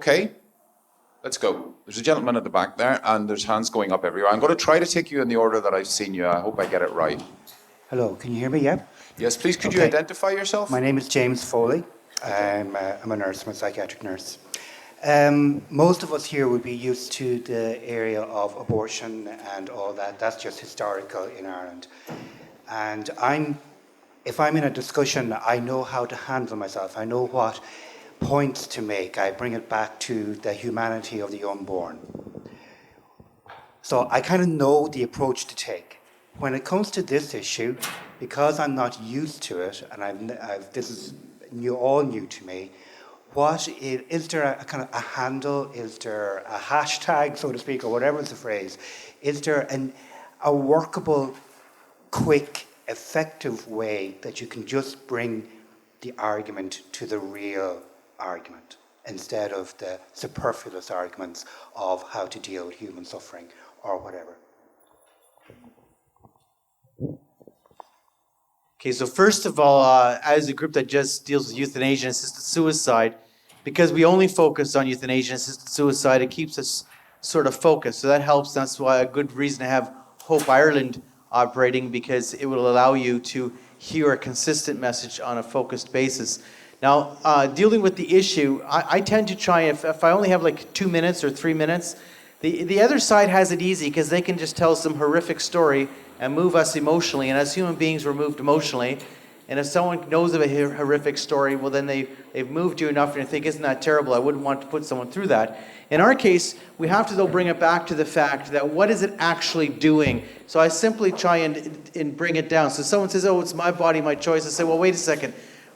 Okay, let's go. There's a gentleman at the back there, and there's hands going up everywhere. I'm going to try to take you in the order that I've seen you. I hope I get it right. Hello, can you hear me? Yeah? Yes, please, could you identify yourself? My name is James Foley. I'm a nurse, I'm a psychiatric nurse. Most of us here would be used to the area of abortion and all that. That's just historical in Ireland. And if I'm in a discussion, I know how to handle myself. I know what points to make. I bring it back to the humanity of the unborn. So I kind of know the approach to take. When it comes to this issue, because I'm not used to it, and this is all new to me, is there a kind of a handle? Is there a hashtag, so to speak, or whatever is the phrase? Is there a workable, quick, effective way that you can just bring the argument to the real argument instead of the superfluous arguments of how to deal with human suffering or whatever? Okay, so first of all, as a group that just deals with euthanasia and assisted suicide, because we only focus on euthanasia and assisted suicide, it keeps us sort of focused. So that helps. That's why a good reason to have Hope Ireland operating, because it will allow you to hear a consistent message on a focused basis. Now, dealing with the issue, I tend to try, if I only have like 2 minutes or 3 minutes, the other side has it easy because they can just tell some horrific story and move us emotionally. And as human beings, we're moved emotionally. And if someone knows of a horrific story, well, then they've moved you enough and you think, isn't that terrible? I wouldn't want to put someone through that. In our case, we have to, though, bring it back to the fact that what is it actually doing? So I simply try and bring it down. So someone says, oh, it's my body, my choice. I say, well, wait a second.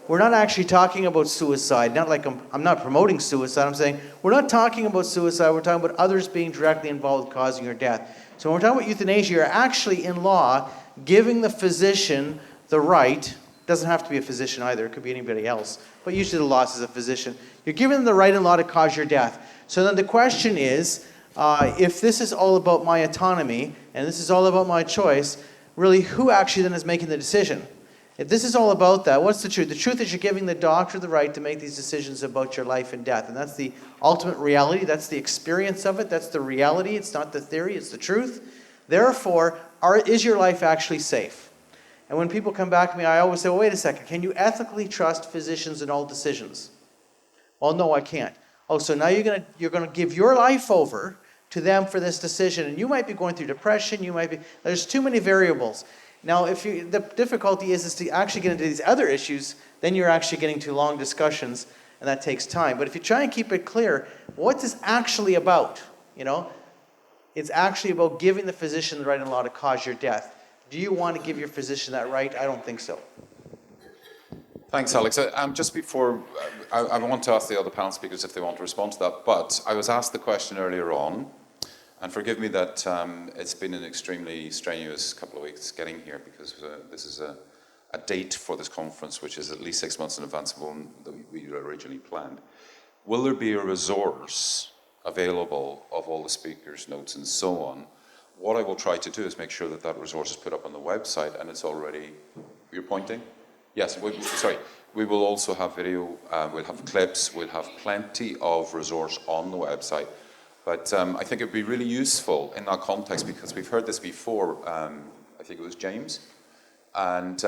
We're not actually talking about suicide. Not like I'm not promoting suicide. I'm saying we're not talking about suicide. We're talking about others being directly involved in causing your death. So when we're talking about euthanasia, you're actually, in law, giving the physician the right. Doesn't have to be a physician either. It could be anybody else. But usually the law says a physician. You're giving them the right in law to cause your death. So then the question is, if this is all about my autonomy, and this is all about my choice, really, who actually then is making the decision? If this is all about that, what's the truth? The truth is you're giving the doctor the right to make these decisions about your life and death. And that's the ultimate reality. That's the experience of it. That's the reality. It's not the theory. It's the truth. Therefore, is your life actually safe? And when people come back to me, I always say, well, wait a second. Can you ethically trust physicians in all decisions? Well, no, I can't. Oh, so now you're gonna give your life over to them for this decision. And you might be going through depression. There's too many variables. Now, the difficulty is to actually get into these other issues, then you're actually getting to long discussions, and that takes time. But if you try and keep it clear, what's this actually about? It's actually about giving the physician the right in law to cause your death. Do you want to give your physician that right? I don't think so. Thanks, Alex. Just before, I want to ask the other panel speakers if they want to respond to that, but I was asked the question earlier on, and forgive me that it's been an extremely strenuous couple of weeks getting here, because this is a date for this conference which is at least 6 months in advance of one that we originally planned. Will there be a resource available of all the speakers' notes and so on? What I will try to do is make sure that that resource is put up on the website, and it's already... You're pointing? Yes, we will also have video, we'll have clips, we'll have plenty of resource on the website. But I think it would be really useful in that context, because we've heard this before, I think it was James. And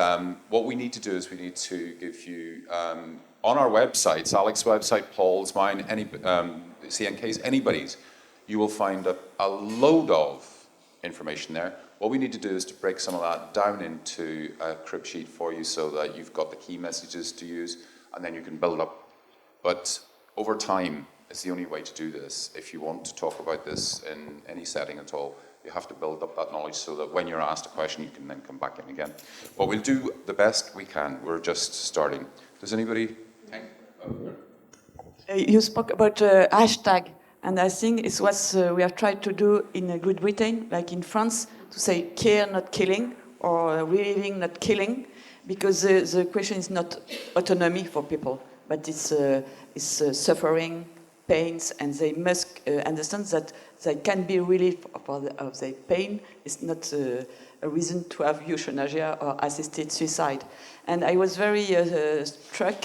what we need to do is we need to give you, on our websites, Alex's website, Paul's, mine, CNK's, anybody's, you will find a load of information there. What we need to do is to break some of that down into a crib sheet for you so that you've got the key messages to use, and then you can build up. But over time is the only way to do this. If you want to talk about this in any setting at all, you have to build up that knowledge so that when you're asked a question, you can then come back in again. But we'll do the best we can. We're just starting. Does anybody think? You spoke about hashtag, and I think it's what we have tried to do in Great Britain, like in France, to say care, not killing, or reliving, not killing, because the question is not autonomy for people, but it's suffering, pains, and they must understand that they can be relieved of their pain. It's not a reason to have euthanasia or assisted suicide. And I was very struck.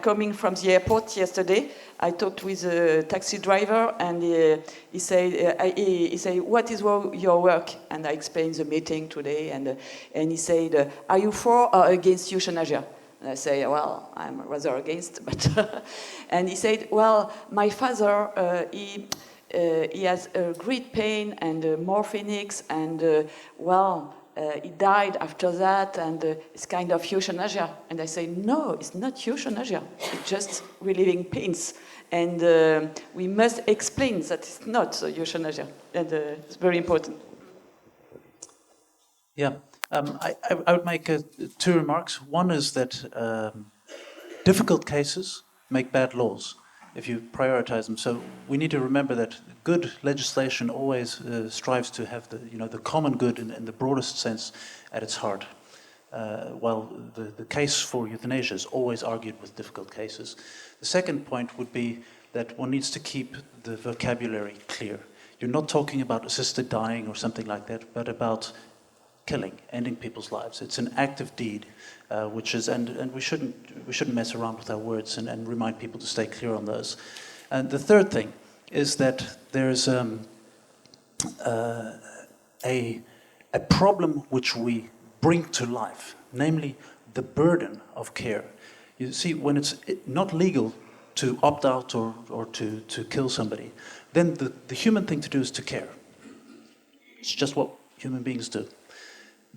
Coming from the airport yesterday, I talked with a taxi driver, and he said, "What is your work?" And I explained the meeting today, and he said, "Are you for or against euthanasia?" And I say, "Well, I'm rather against." But and he said, "Well, my father, he has a great pain and morphinics, and he died after that, and it's kind of euthanasia." And I say, "No, it's not euthanasia. It's just relieving pains." And we must explain that it's not euthanasia. And it's very important. Yeah, I would make two remarks. One is that difficult cases make bad laws if you prioritize them. So we need to remember that good legislation always strives to have the common good in the broadest sense at its heart. While the case for euthanasia is always argued with difficult cases. The second point would be that one needs to keep the vocabulary clear. You're not talking about assisted dying or something like that, but about killing, ending people's lives. It's an active deed, which is, and we shouldn't mess around with our words and remind people to stay clear on those. And the third thing is that there's a problem which we bring to life, namely the burden of care. You see, when it's not legal to opt out or to kill somebody, then the human thing to do is to care. It's just what human beings do.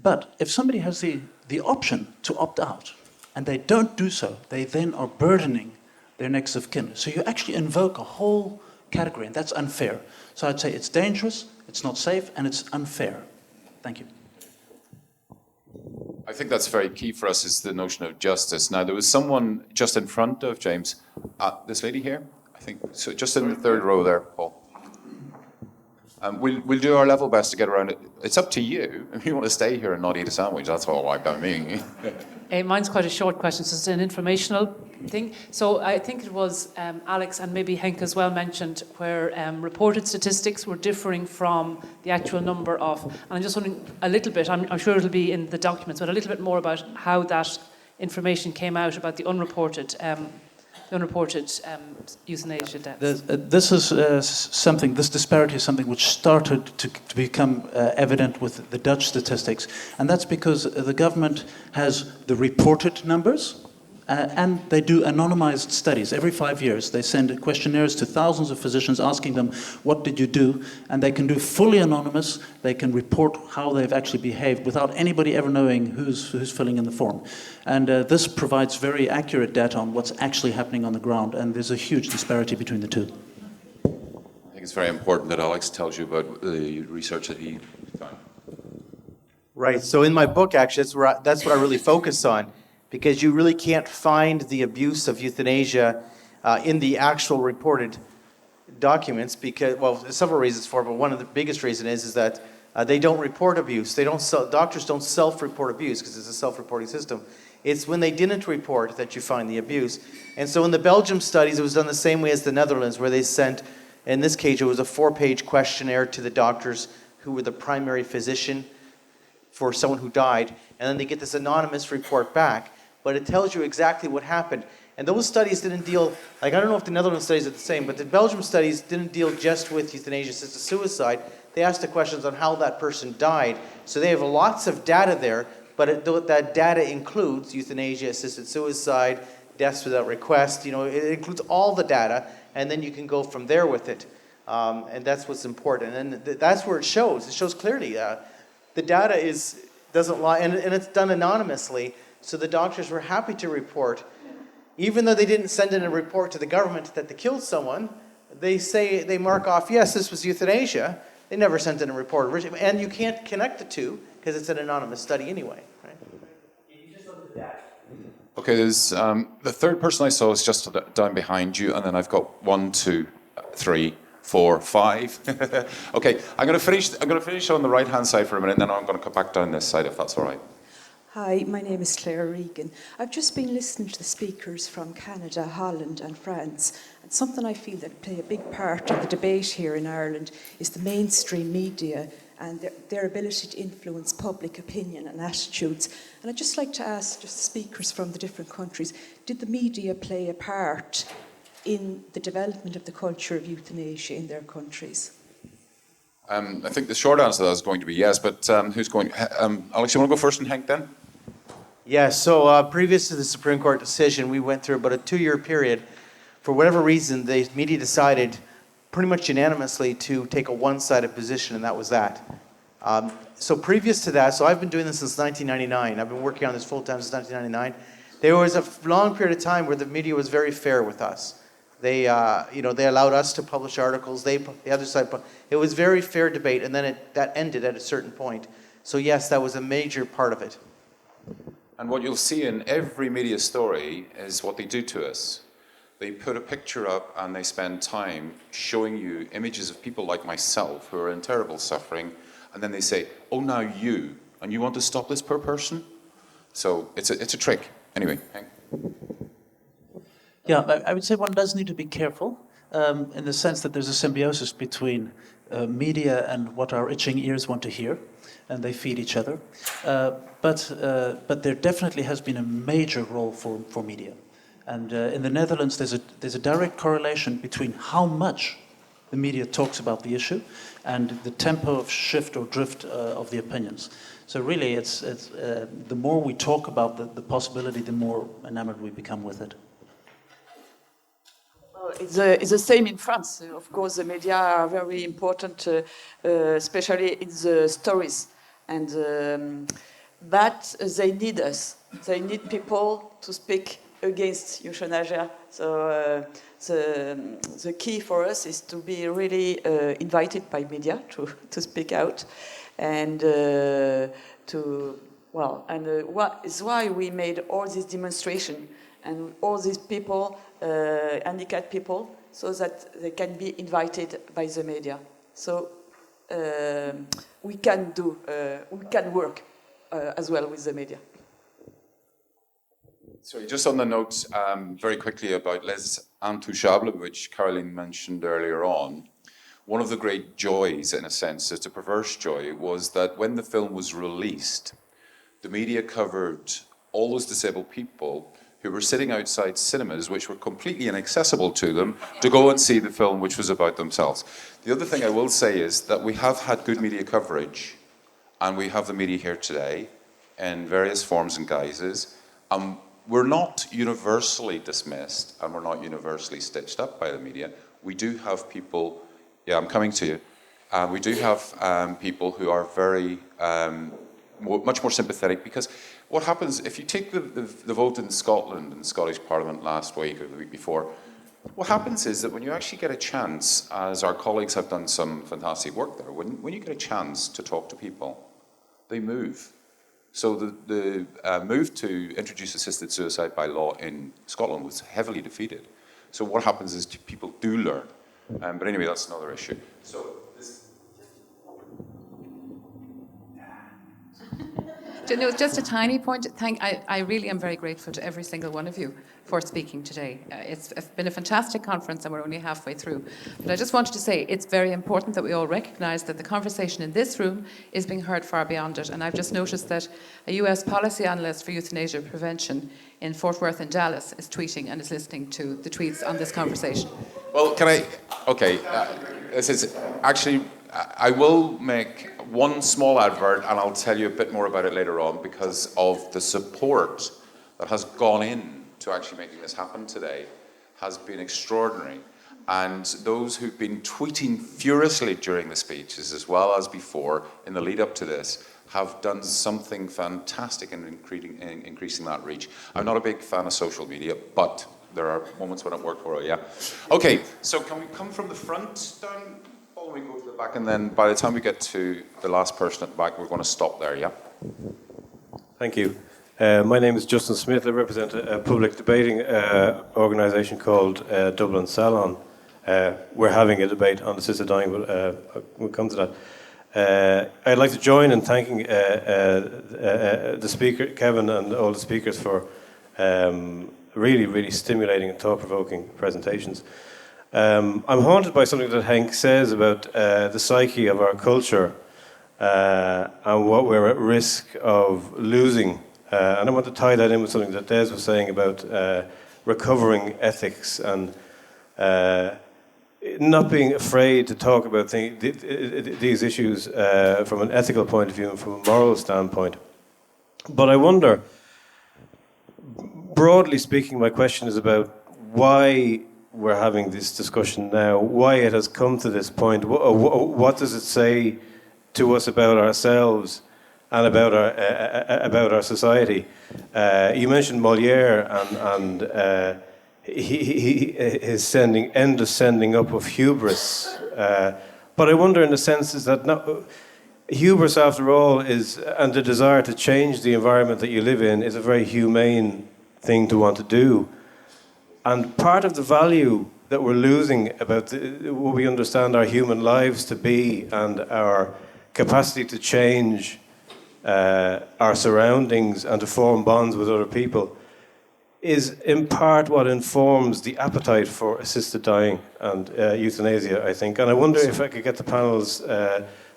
But if somebody has the option to opt out, and they don't do so, they then are burdening their next of kin. So you actually invoke a whole category, and that's unfair. So I'd say it's dangerous, it's not safe, and it's unfair. Thank you. I think that's very key for us, is the notion of justice. Now, there was someone just in front of James, this lady here, I think, so just in the third row there, Paul. We'll do our level best to get around it. It's up to you. If you want to stay here and not eat a sandwich, that's all right by me. Mine's quite a short question, so it's an informational thing. So I think it was Alex and maybe Henk as well mentioned where reported statistics were differing from the actual number of, and I'm just wondering a little bit, I'm sure it'll be in the documents, but a little bit more about how that information came out about the unreported euthanasia deaths. This is something. This disparity is something which started to become evident with the Dutch statistics, and that's because the government has the reported numbers, and they do anonymized studies. Every 5 years, they send questionnaires to thousands of physicians asking them, "What did you do?" And they can do fully anonymous. They can report how they've actually behaved without anybody ever knowing who's filling in the form. And this provides very accurate data on what's actually happening on the ground, and there's a huge disparity between the two. I think it's very important that Alex tells you about the research that he found. Right. So in my book, actually, that's what I really focus on, because you really can't find the abuse of euthanasia in the actual reported documents, because, well, there's several reasons for it, but one of the biggest reasons is that they don't report abuse. Doctors don't self-report abuse because it's a self-reporting system. It's when they didn't report that you find the abuse. And so in the Belgium studies, it was done the same way as the Netherlands, where they sent, in this case, it was a 4-page questionnaire to the doctors who were the primary physician for someone who died, and then they get this anonymous report back, but it tells you exactly what happened. And those studies didn't deal, like, I don't know if the Netherlands studies are the same, but the Belgium studies didn't deal just with euthanasia-assisted suicide. They asked the questions on how that person died. So they have lots of data there, but that data includes euthanasia-assisted suicide, deaths without request, it includes all the data, and then you can go from there with it. And that's what's important. And that's where it shows. It shows clearly. The data doesn't lie, and it's done anonymously, so the doctors were happy to report. Even though they didn't send in a report to the government that they killed someone, they mark off, yes, this was euthanasia. They never sent in a report originally, and you can't connect the two because it's an anonymous study anyway. Right? You just look at the data. Okay, there's the third person I saw is just down behind you, and then I've got 1, 2, 3, 4, 5. Okay, I'm going to finish on the right-hand side for a minute, and then I'm going to come back down this side, if that's all right. Hi, my name is Claire Regan. I've just been listening to the speakers from Canada, Holland and France, and something I feel that play a big part of the debate here in Ireland is the mainstream media and their ability to influence public opinion and attitudes. And I'd just like to ask just speakers from the different countries, did the media play a part in the development of the culture of euthanasia in their countries? I think the short answer to that is going to be yes, but who's going? Alex, you want to go first and Hank then? Yeah, so previous to the Supreme Court decision, we went through about a 2-year period. For whatever reason, the media decided pretty much unanimously to take a one-sided position, and that was that. So previous to that, so I've been doing this since 1999. I've been working on this full-time since 1999. There was a long period of time where the media was very fair with us. They allowed us to publish articles. The other side, it was very fair debate, and then that ended at a certain point. So yes, that was a major part of it. And what you'll see in every media story is what they do to us. They put a picture up and they spend time showing you images of people like myself who are in terrible suffering, and then they say, "Oh, now you, and you want to stop this poor person?" So it's a trick. Anyway, Hank. Yeah, I would say one does need to be careful in the sense that there's a symbiosis between media and what our itching ears want to hear, and they feed each other. But there definitely has been a major role for media. And in the Netherlands, there's a direct correlation between how much the media talks about the issue and the tempo of shift or drift of the opinions. So really, it's the more we talk about the possibility, the more enamored we become with it. It's the same in France. Of course, the media are very important, especially in the stories. But they need us. They need people to speak against euthanasia. So the key for us is to be really invited by media to speak out, and what is why we made all this demonstration and all these people, handicapped people, so that they can be invited by the media. So we can work as well with the media. Sorry, just on the note, very quickly about Les Intouchables, which Caroline mentioned earlier on. One of the great joys, in a sense, it's a perverse joy, was that when the film was released, the media covered all those disabled people who were sitting outside cinemas, which were completely inaccessible to them, to go and see the film, which was about themselves. The other thing I will say is that we have had good media coverage, and we have the media here today in various forms and guises. We're not universally dismissed, and we're not universally stitched up by the media. We do have people, yeah, I'm coming to you. We do have people who are very, much more sympathetic, because what happens, if you take the vote in Scotland, in the Scottish Parliament last week or the week before, what happens is that when you actually get a chance, as our colleagues have done some fantastic work there, when you get a chance to talk to people, they move. So the move to introduce assisted suicide by law in Scotland was heavily defeated. So what happens is people do learn. But anyway, that's another issue. So just a tiny point. I really am very grateful to every single one of you for speaking today. It's been a fantastic conference, and we're only halfway through. But I just wanted to say it's very important that we all recognise that the conversation in this room is being heard far beyond it. And I've just noticed that a US policy analyst for euthanasia prevention in Fort Worth and Dallas is tweeting and is listening to the tweets on this conversation. Well, can I? Okay, this is actually. I will make one small advert, and I'll tell you a bit more about it later on, because of the support that has gone in to actually making this happen today has been extraordinary. And those who've been tweeting furiously during the speeches, as well as before, in the lead up to this, have done something fantastic in increasing that reach. I'm not a big fan of social media, but there are moments when it worked for it, yeah. Okay, so can we come from the front down? We go to the back, and then by the time we get to the last person at the back, we're going to stop there, yeah? Thank you. My name is Justin Smith. I represent a public debating organisation called Dublin Salon. We're having a debate on assisted dying, but we'll come to I'd like to join in thanking the speaker, Kevin, and all the speakers for really, really stimulating and thought-provoking presentations. I'm haunted by something that Henk says about the psyche of our culture and what we're at risk of losing. And I want to tie that in with something that Des was saying about recovering ethics and not being afraid to talk about these issues from an ethical point of view and from a moral standpoint. But I wonder, broadly speaking, my question is about why we're having this discussion now, why it has come to this point. What does it say to us about ourselves and about our society? You mentioned Molière and his endless sending up of hubris. But I wonder, in a sense, is that hubris, after all, and the desire to change the environment that you live in is a very humane thing to want to do. And part of the value that we're losing about what we understand our human lives to be and our capacity to change our surroundings and to form bonds with other people is in part what informs the appetite for assisted dying and euthanasia, I think. And I wonder if I could get the panel's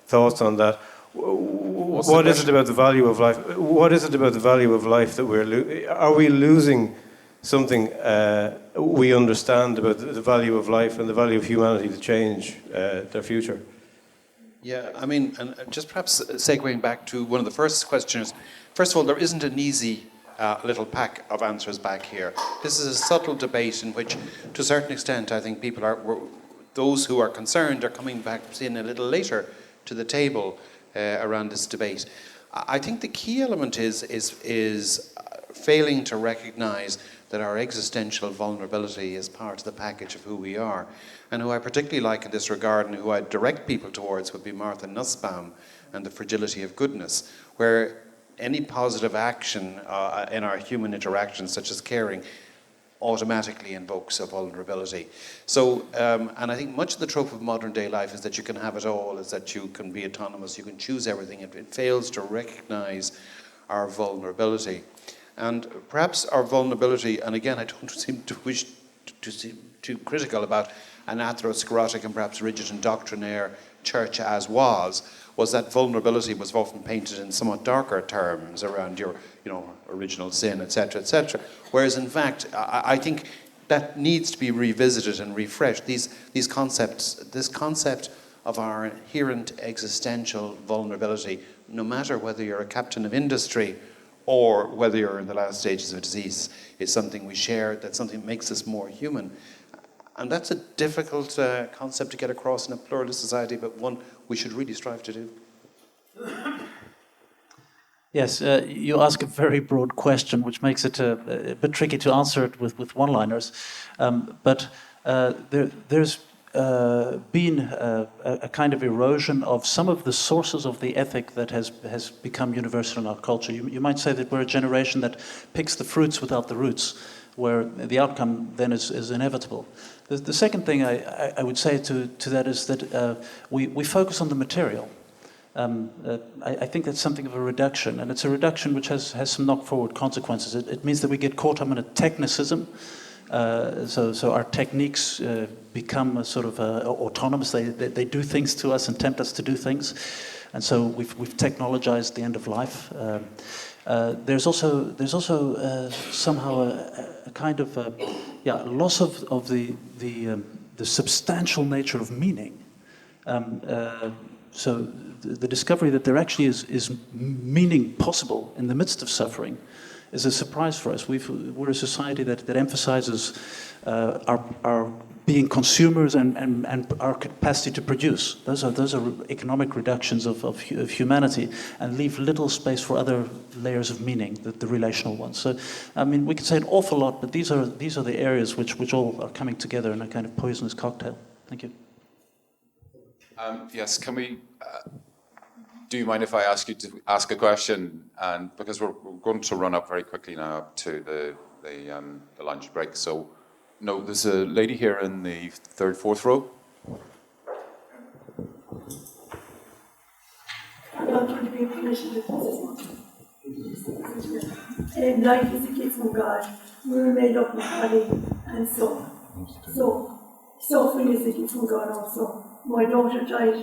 thoughts on that. What is it about the value of life? What is it about the value of life that are we losing something we understand about the value of life and the value of humanity to change their future? Yeah, I mean, and just perhaps segueing back to one of the first questions. First of all, there isn't an easy little pack of answers back here. This is a subtle debate in which, to a certain extent, I think those who are concerned are coming back in a little later to the table around this debate. I think the key element is failing to recognise that our existential vulnerability is part of the package of who we are. And who I particularly like in this regard and who I direct people towards would be Martha Nussbaum and the fragility of goodness, where any positive action in our human interactions, such as caring, automatically invokes a vulnerability. So, and I think much of the trope of modern day life is that you can have it all, is that you can be autonomous, you can choose everything. It fails to recognize our vulnerability. And perhaps our vulnerability, and again, I don't seem to wish to seem too critical about an atherosclerotic and perhaps rigid and doctrinaire church as was that vulnerability was often painted in somewhat darker terms around your, original sin, etc., etc. Whereas in fact, I think that needs to be revisited and refreshed. These concepts, this concept of our inherent existential vulnerability, no matter whether you're a captain of industry or whether you're in the last stages of disease, is something we share, that's something that makes us more human. And that's a difficult concept to get across in a pluralist society, but one we should really strive to do. Yes, you ask a very broad question, which makes it a bit tricky to answer it with one-liners. But there's been a kind of erosion of some of the sources of the ethic that has become universal in our culture. You might say that we're a generation that picks the fruits without the roots, where the outcome then is inevitable. The second thing I would say to that is that we focus on the material. I think that's something of a reduction, and it's a reduction which has some knock-forward consequences. It means that we get caught up in a technicism, so our techniques become a sort of autonomous. They do things to us and tempt us to do things, and so we've technologized the end of life. There's also somehow a kind of loss of the substantial nature of meaning. So the discovery that there actually is meaning possible in the midst of suffering is a surprise for us. We're a society that emphasizes our being consumers and our capacity to produce. Those are economic reductions of humanity, and leave little space for other layers of meaning, the relational ones. So, I mean, we could say an awful lot, but these are the areas which all are coming together in a kind of poisonous cocktail. Thank you. Yes, can we? Do you mind if I ask you to ask a question? And because we're going to run up very quickly now up to the lunch break. So, no, there's a lady here in the third, fourth row. me permission to put this one. Life is a gift from God. We were made up of body and soul. So, suffering is a gift from God also. My daughter died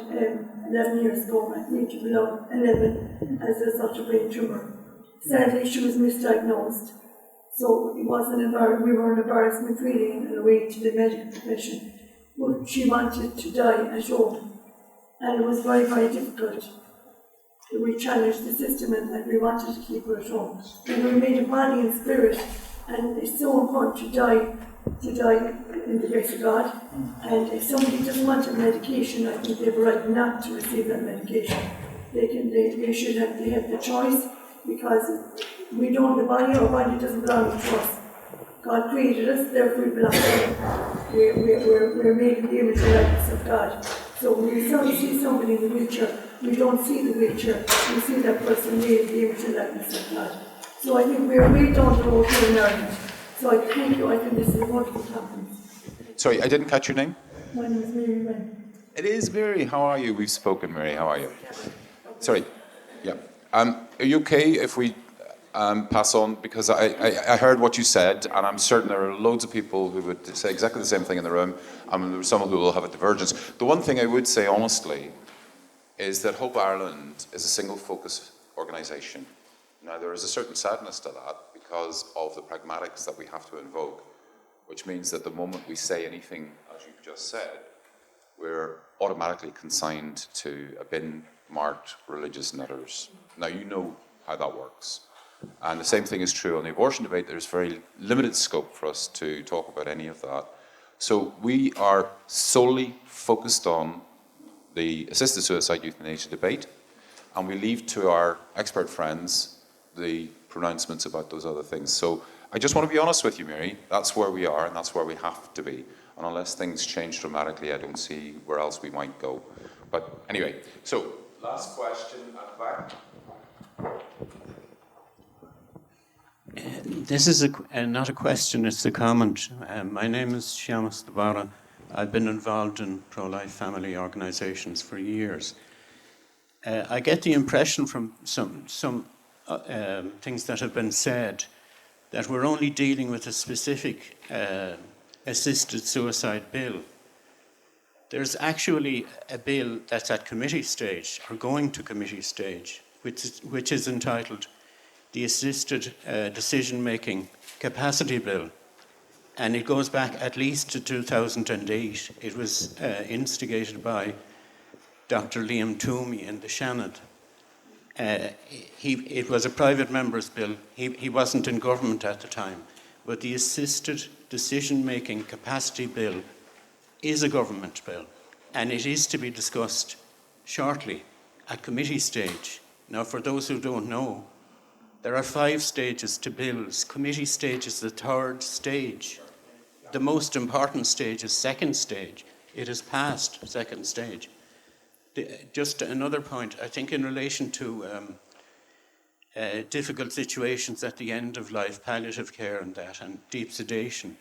11 years ago at the age of 11 as a result of brain tumour. Sadly, she was misdiagnosed. So it was we were an embarrassment really in a way to the medical profession. But she wanted to die at home. And it was very, very difficult. We challenged the system and we wanted to keep her at home. And we made a body and spirit, and it's so important to die in the grace of God. And if somebody doesn't want a medication, I think they have a right not to receive that medication. They should have the choice, because we don't, our body doesn't belong to us. God created us, therefore we belong to Him. We're made in the image and likeness of God. So when we see somebody in the wheelchair, we don't see the wheelchair, we see that person made in the image and likeness of God. So I think we're way down the road here in Ireland. So I thank you, I think this is a wonderful conference. Sorry, I didn't catch your name? My name is Mary Wren. It is Mary. How are you? We've spoken, Mary. How are you? Sorry. Yeah. Are you okay if we pass on? Because I heard what you said, and I'm certain there are loads of people who would say exactly the same thing in the room, and there are some who will have a divergence. The one thing I would say honestly is that Hope Ireland is a single focus organisation. Now, there is a certain sadness to that because of the pragmatics that we have to invoke, which means that the moment we say anything, as you've just said, we're automatically consigned to a bin marked religious letters. Now, you know how that works. And the same thing is true on the abortion debate. There's very limited scope for us to talk about any of that. So we are solely focused on the assisted suicide euthanasia debate, and we leave to our expert friends the pronouncements about those other things. So I just want to be honest with you, Mary. That's where we are, and that's where we have to be. And unless things change dramatically, I don't see where else we might go. But anyway, so last question at the back. This is not a question, it's a comment. My name is Syamas Tabara. I've been involved in pro-life family organisations for years. I get the impression from some things that have been said that we're only dealing with a specific assisted suicide bill. There's actually a bill that's at committee stage, or going to committee stage, which is entitled the Assisted Decision-Making Capacity Bill. And it goes back at least to 2008. It was instigated by Dr. Liam Toomey in the Shannon. It was a private member's bill. He wasn't in government at the time. But the Assisted Decision-Making Capacity Bill is a government bill. And it is to be discussed shortly at committee stage. Now, for those who don't know, there are 5 stages to bills. Committee stage is the 3rd stage. The most important stage is 2nd stage. It has passed 2nd stage. Just another point, I think in relation to difficult situations at the end of life, palliative care and that, and deep sedation,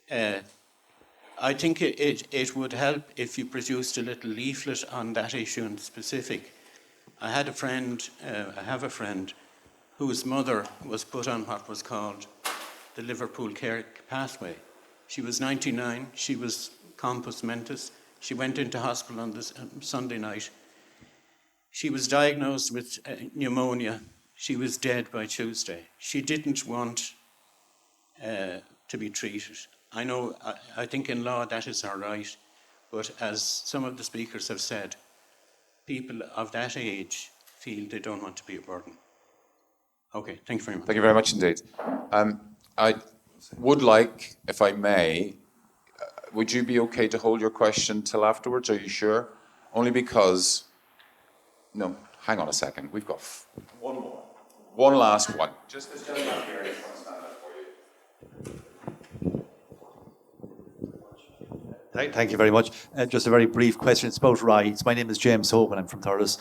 I think it would help if you produced a little leaflet on that issue in specific. I have a friend whose mother was put on what was called the Liverpool Care Pathway. She was 99, she was compos mentis. She went into hospital on this Sunday night. She was diagnosed with pneumonia. She was dead by Tuesday. She didn't want to be treated. I think in law that is all right, but as some of the speakers have said, people of that age feel they don't want to be a burden. Okay, thank you very much. Thank you very much indeed. I would like, if I may, would you be okay to hold your question till afterwards? Are you sure? Only because, no, hang on a second. We've got one more. One last one. Just this gentleman here, I just want to stand up for you. Thank you very much. Just a very brief question. It's about rights. My name is James Hogan. I'm from Thurles.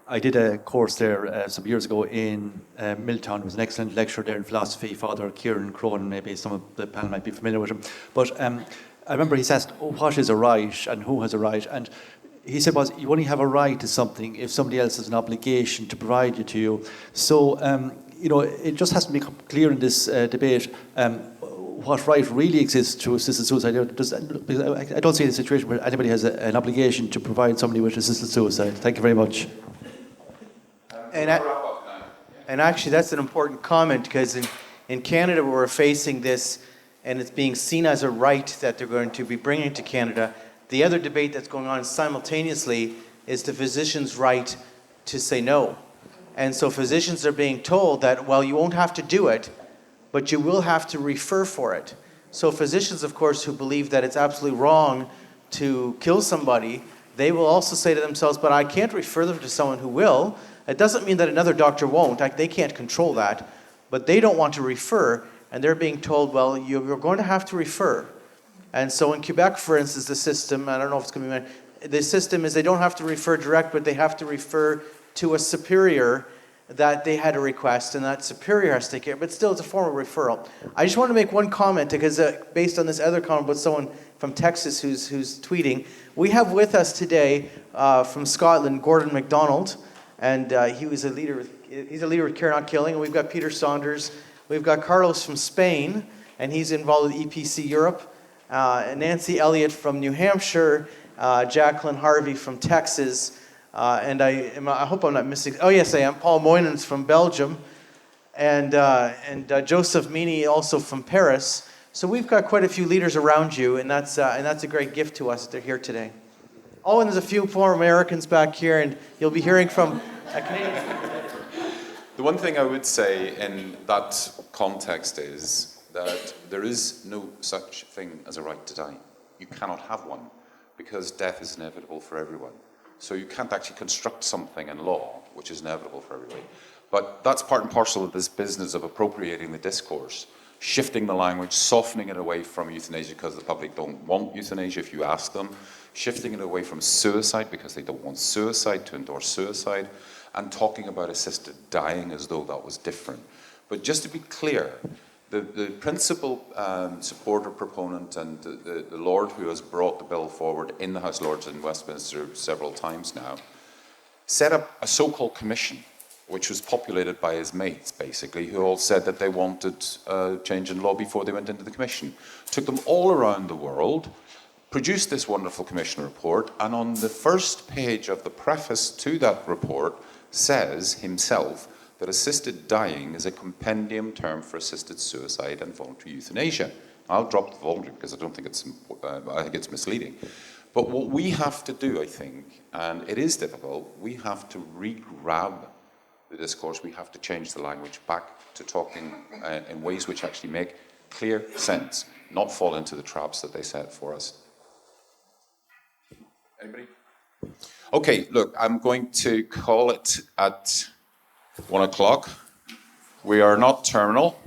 I did a course there some years ago in Milltown. It was an excellent lecture there in philosophy. Father Kieran Cronin, maybe some of the panel might be familiar with him. But I remember he's asked, what is a right and who has a right? And he said was you only have a right to something if somebody else has an obligation to provide it to you. So, it just has to become clear in this debate what right really exists to assisted suicide. I don't see a situation where anybody has an obligation to provide somebody with assisted suicide. Thank you very much. And actually, that's an important comment, because in Canada, we're facing this, and it's being seen as a right that they're going to be bringing to Canada. The other debate that's going on simultaneously is the physician's right to say no. And so physicians are being told that, well, you won't have to do it, but you will have to refer for it. So physicians, of course, who believe that it's absolutely wrong to kill somebody, they will also say to themselves, but I can't refer them to someone who will. It doesn't mean that another doctor won't. They can't control that. But they don't want to refer, and they're being told, well, you're going to have to refer. And so in Quebec, for instance, the system, I don't know if it's going to be, the system is they don't have to refer direct, but they have to refer to a superior that they had a request, and that superior has to take care. But still, it's a form of referral. I just want to make one comment, because based on this other comment with someone from Texas who's tweeting, we have with us today from Scotland, Gordon MacDonald, and he's a leader with Care Not Killing, and we've got Peter Saunders, we've got Carlos from Spain, and he's involved with EPC Europe, and Nancy Elliott from New Hampshire, Jacqueline Harvey from Texas, and I hope I'm not missing. Oh yes, I am. Paul Moynans from Belgium, and Joseph Meany also from Paris. So we've got quite a few leaders around you, and that's a great gift to us that they're here today. Oh, and there's a few more Americans back here, and you'll be hearing from a Canadian. The one thing I would say in that context is that there is no such thing as a right to die. You cannot have one, because death is inevitable for everyone. So you can't actually construct something in law which is inevitable for everybody. But that's part and parcel of this business of appropriating the discourse, shifting the language, softening it away from euthanasia because the public don't want euthanasia if you ask them, shifting it away from suicide because they don't want suicide to endorse suicide, and talking about assisted dying as though that was different. But just to be clear, the principal supporter, proponent, and the Lord who has brought the bill forward in the House of Lords in Westminster several times now, set up a so-called commission, which was populated by his mates, basically, who all said that they wanted a change in law before they went into the commission. Took them all around the world, produced this wonderful commission report, and on the first page of the preface to that report says himself that assisted dying is a compendium term for assisted suicide and voluntary euthanasia. I'll drop the voluntary because I don't think I think it's misleading. But what we have to do, I think, and it is difficult, we have to re-grab the discourse. We have to change the language back to talking in ways which actually make clear sense, not fall into the traps that they set for us. Anybody? Okay, look, I'm going to call it at 1 o'clock. We are not terminal,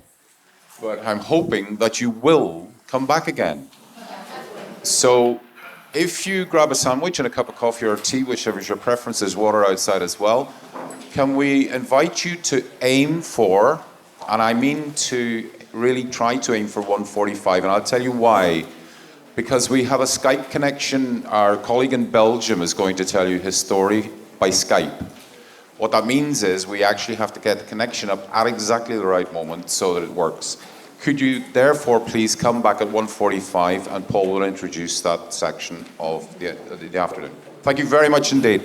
but I'm hoping that you will come back again. So if you grab a sandwich and a cup of coffee or tea, whichever is your preference, there's water outside as well. Can we invite you to aim for, and I mean to really try to aim for 1:45, and I'll tell you why. Because we have a Skype connection. Our colleague in Belgium is going to tell you his story by Skype. What that means is we actually have to get the connection up at exactly the right moment so that it works. Could you therefore please come back at 1:45 and Paul will introduce that section of the afternoon. Thank you very much indeed.